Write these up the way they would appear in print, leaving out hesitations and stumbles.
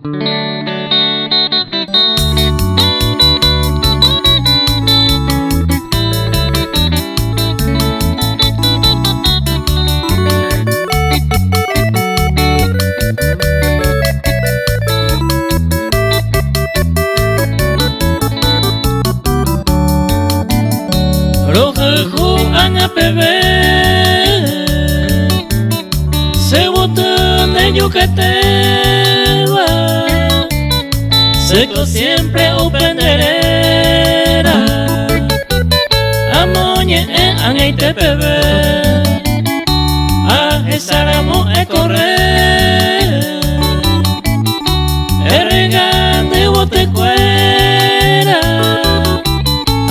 Roja juan a bebé se botó de yucateva seco siempre upenderera amoñe angeite bebé a esaramo e correr erregande bote cuera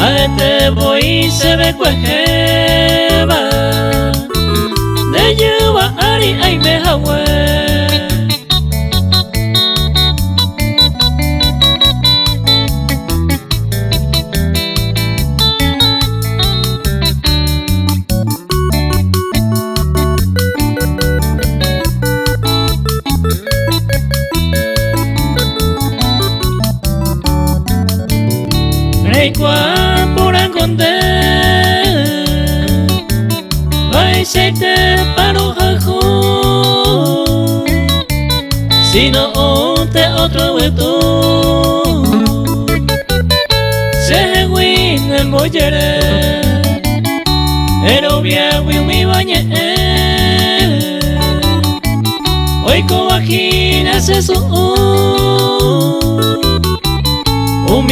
a este voy se ve cuejeva de lleva ari ay me hawe rey cuan puran conde vai se te paro jajo si no te otro hueto se win el mollere ero bien mi bañe hoy cobajina se su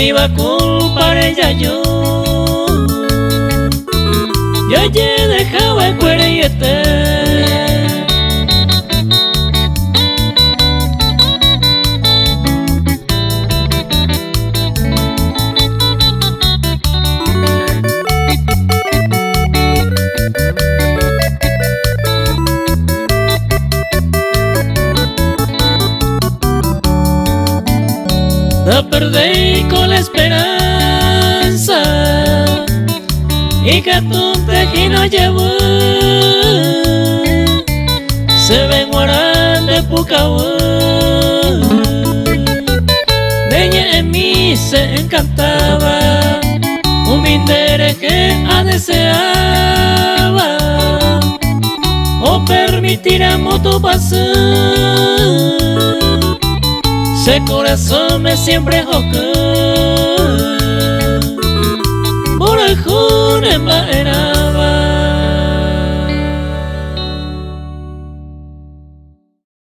mi va culpar ella yo ye dejaba el cuero y no perdí con la esperanza y que tu tejino llevó se ven guarán de Pucahua Deña en mí se encantaba un mindere que deseaba o permitiramos tu pasar ese corazón me siempre joca por el june era